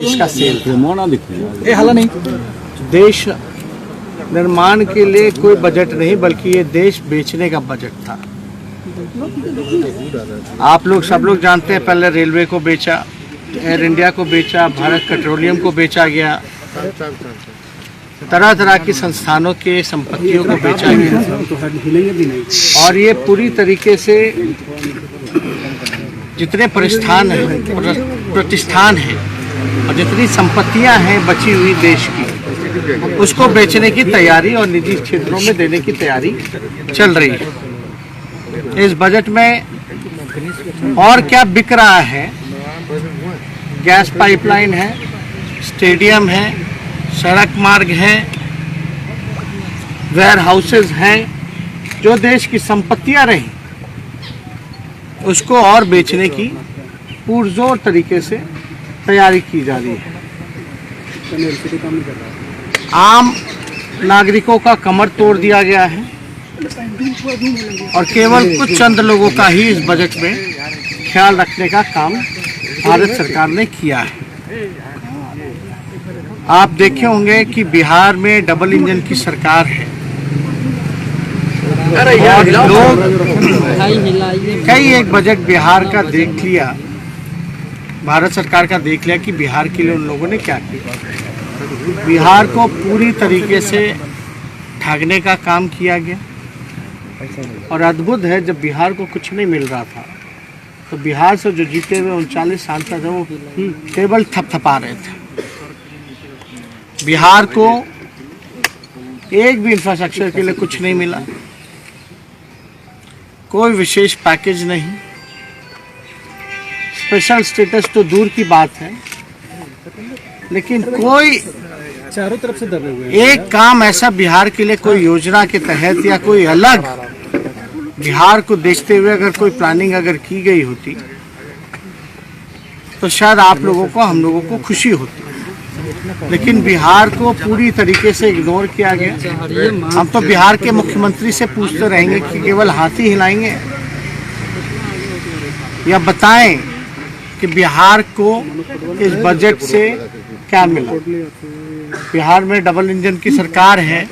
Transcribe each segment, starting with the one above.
इसका सेल ये हाला नहीं। देश निर्माण के लिए कोई बजट नहीं, बल्कि ये देश बेचने का बजट था। आप लोग सब लोग जानते हैं, पहले रेलवे को बेचा, एयर इंडिया को बेचा, भारत पेट्रोलियम को बेचा गया, तरह तरह की संस्थानों के संपत्तियों को बेचा गया। और ये पूरी तरीके से जितने प्रतिष्ठान हैं और जितनी संपत्तियां हैं बची हुई देश की, उसको बेचने की तैयारी और निजी क्षेत्रों में देने की तैयारी चल रही है। इस बजट में और क्या बिक रहा है? गैस पाइपलाइन है, स्टेडियम है, सड़क मार्ग है, वेयर हाउसेज हैं, जो देश की संपत्तियां रही उसको और बेचने की पुरजोर तरीके से तैयारी की जा रही है। आम नागरिकों का कमर तोड़ दिया गया है और केवल कुछ चंद लोगों का ही इस बजट में ख्याल रखने का काम भारत सरकार ने किया है। आप देखे होंगे कि बिहार में डबल इंजन की सरकार है और लोग कई एक बजट बिहार का देख लिया, भारत सरकार का देख लिया कि बिहार के लिए उन लोगों ने क्या किया। बिहार को पूरी तरीके से ठगने का काम किया गया और अद्भुत है, जब बिहार को कुछ नहीं मिल रहा था तो बिहार से जो जीते हुए 39 सांसद हैं वो केवल थपथपा रहे थे। बिहार को एक भी इंफ्रास्ट्रक्चर के लिए कुछ नहीं मिला, कोई विशेष पैकेज नहीं, स्पेशल स्टेटस तो दूर की बात है, लेकिन कोई चारों तरफ से दबे हुए एक काम ऐसा बिहार के लिए कोई योजना के तहत या कोई अलग बिहार को देखते हुए अगर कोई प्लानिंग अगर की गई होती तो शायद आप लोगों को, हम लोगों को खुशी होती, लेकिन बिहार को पूरी तरीके से इग्नोर किया गया। हम तो बिहार के मुख्यमंत्री से पूछते रहेंगे कि केवल हाथ ही हिलाएंगे या बताएं कि बिहार को इस बजट से क्या मिला। बिहार में डबल इंजन की सरकार है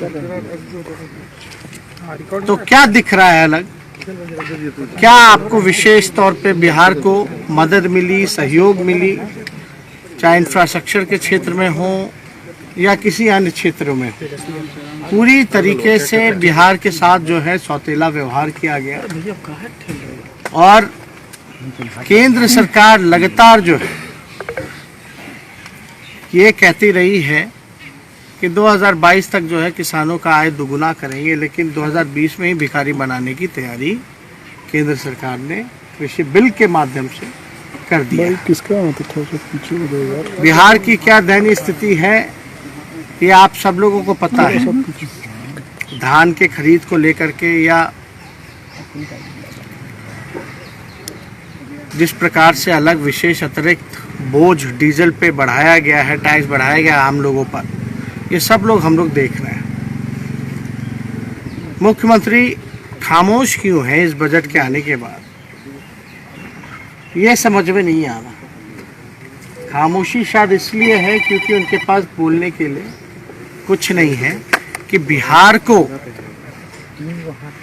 तो क्या दिख रहा है अलग? क्या आपको विशेष तौर पे बिहार को मदद मिली, सहयोग मिली, चाहे इंफ्रास्ट्रक्चर के क्षेत्र में हो या किसी अन्य क्षेत्रों में हो? पूरी तरीके से बिहार के साथ जो है सौतेला व्यवहार किया गया और केंद्र सरकार लगातार जो है ये कहती रही है कि 2022 तक जो है किसानों का आय दोगुना करेंगे, लेकिन 2020 में ही भिखारी बनाने की तैयारी केंद्र सरकार ने कृषि बिल के माध्यम से कर दिया। बिहार की क्या दयनीय स्थिति है ये आप सब लोगों को पता है। धान के खरीद को लेकर के या जिस प्रकार से अलग विशेष अतिरिक्त बोझ डीजल पे बढ़ाया गया है, टैक्स बढ़ाया गया है आम लोगों पर, ये सब लोग हम लोग देख रहे हैं। मुख्यमंत्री खामोश क्यों है इस बजट के आने के बाद, ये समझ में नहीं आ रहा। खामोशी शायद इसलिए है क्योंकि उनके पास बोलने के लिए कुछ नहीं है कि बिहार को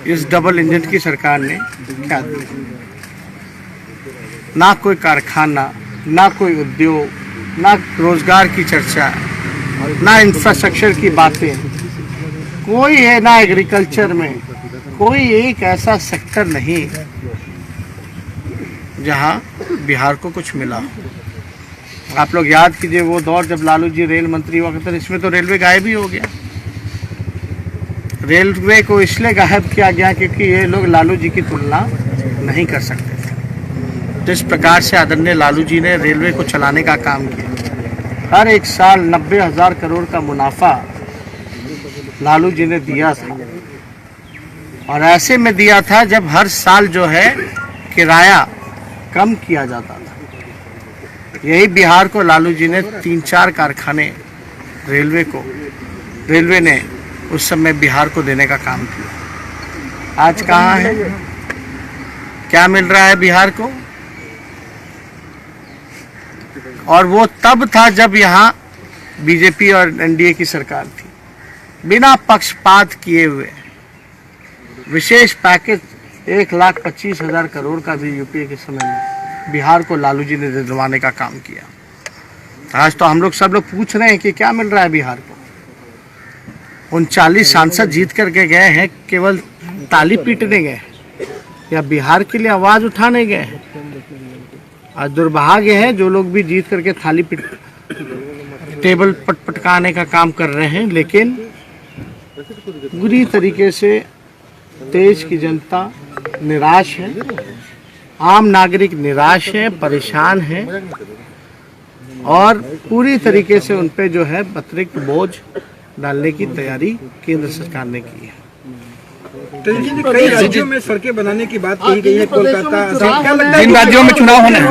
इस डबल इंजन की सरकार ने क्या दिया। ना कोई कारखाना, ना कोई उद्योग, ना रोजगार की चर्चा, ना इंफ्रास्ट्रक्चर की बातें, कोई है ना एग्रीकल्चर में कोई एक ऐसा सेक्टर नहीं जहां बिहार को कुछ मिला। आप लोग याद कीजिए वो दौर जब लालू जी रेल मंत्री हुआ करते थे, इसमें तो रेलवे गायब ही हो गया। रेलवे को इसलिए गायब किया गया क्योंकि ये लोग लालू जी की तुलना नहीं कर सकते थे। जिस प्रकार से आदरणीय लालू जी ने रेलवे को चलाने का काम किया, हर एक साल 90,000 करोड़ का मुनाफा लालू जी ने दिया था, और ऐसे में दिया था जब हर साल जो है किराया कम किया जाता था। यही बिहार को लालू जी ने 3-4 कारखाने रेलवे ने उस समय बिहार को देने का काम किया। आज कहाँ है? क्या मिल रहा है बिहार को? और वो तब था जब यहाँ बीजेपी और एनडीए की सरकार थी। बिना पक्षपात किए हुए विशेष पैकेज 1,25,000 करोड़ का भी यूपीए के समय में बिहार को लालू जी ने दिलवाने का काम किया। आज तो हम लोग सब लोग पूछ रहे हैं कि क्या मिल रहा है बिहार को। 39 सांसद जीत करके गए हैं, केवल ताली पीटने गए या बिहार के लिए आवाज उठाने गए हैं। आज दुर्भाग्य है जो लोग भी जीत करके थाली टेबल पटकाने का काम कर रहे हैं, लेकिन बुरी तरीके से देश की जनता निराश है, आम नागरिक निराश है, परेशान है और पूरी तरीके से उन पे जो है अतिरिक्त बोझ डालने की तैयारी केंद्र सरकार ने की है। कई राज्यों में सड़कें बनाने की बात कही गई है, कोलकाता, जिन राज्यों में चुनाव होने हैं,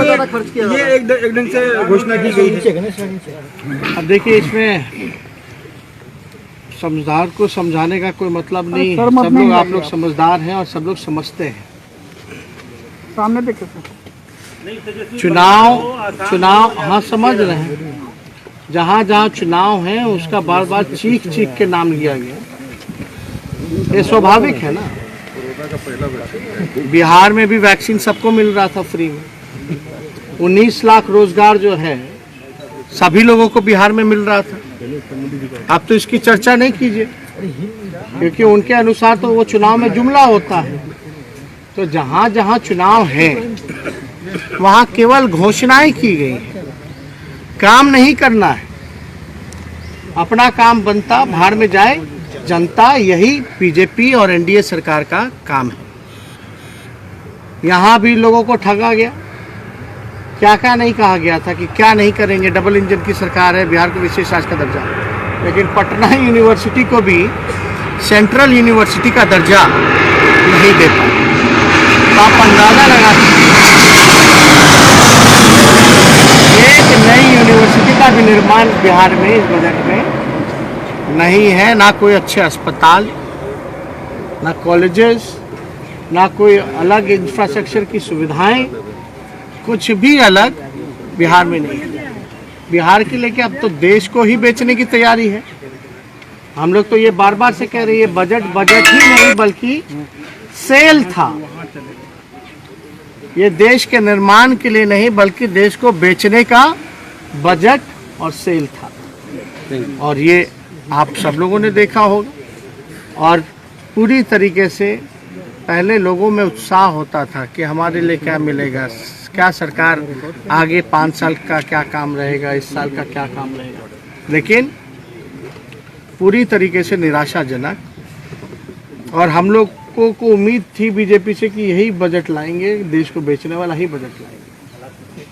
ये एक ढंग से घोषणा की गई है। अब देखिए, इसमें समझदार को समझाने का कोई मतलब नहीं। सब लोग, आप लोग समझदार हैं और सब लोग समझते हैं। सामने देखो, चुनाव हाँ समझ रहे हैं। जहाँ जहाँ चुनाव है उसका बार बार चीख के नाम लिया गया, ये स्वाभाविक है ना। बिहार में भी वैक्सीन सबको मिल रहा था फ्री में। 19 लाख रोजगार जो है सभी लोगों को बिहार में मिल रहा था। आप तो इसकी चर्चा नहीं कीजिए, क्योंकि उनके अनुसार तो वो चुनाव में जुमला होता है। तो जहाँ जहाँ चुनाव है वहाँ केवल घोषणाएं की गई हैं, काम नहीं करना है। अपना काम बनता, बाहर में जाए जनता, यही बीजेपी और एनडीए सरकार का काम है। यहाँ भी लोगों को ठगा गया। क्या क्या नहीं कहा गया था कि क्या नहीं करेंगे, डबल इंजन की सरकार है, बिहार को विशेष राज्य का दर्जा, लेकिन पटना यूनिवर्सिटी को भी सेंट्रल यूनिवर्सिटी का दर्जा नहीं दे पाए। तो आप अंदाजा लगा एक नई यूनिवर्सिटी का भी निर्माण बिहार में इस बजट में नहीं है। ना कोई अच्छे अस्पताल, ना कॉलेजेस, ना कोई अलग इंफ्रास्ट्रक्चर की सुविधाएं, कुछ भी अलग बिहार में नहीं है। बिहार के लेके अब तो देश को ही बेचने की तैयारी है। हम लोग तो ये बार बार से कह रहे हैं, बजट ही नहीं बल्कि सेल था। ये देश के निर्माण के लिए नहीं बल्कि देश को बेचने का बजट और सेल था। और ये आप सब लोगों ने देखा होगा। और पूरी तरीके से पहले लोगों में उत्साह होता था कि हमारे लिए क्या मिलेगा, क्या सरकार आगे 5 साल का क्या काम रहेगा, इस साल का क्या काम रहेगा। लेकिन पूरी तरीके से निराशाजनक। और हम लोग को उम्मीद थी बीजेपी से कि यही बजट लाएंगे, देश को बेचने वाला ही बजट लाएंगे।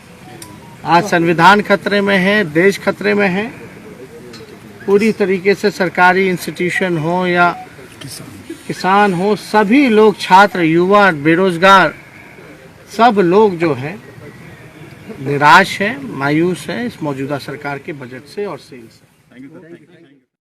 आज संविधान खतरे में है, देश खतरे में है। पूरी तरीके से सरकारी इंस्टीट्यूशन हो या किसान हो, सभी लोग, छात्र, युवा, बेरोजगार, सब लोग जो है निराश है, मायूस है इस मौजूदा सरकार के बजट से और सेल से।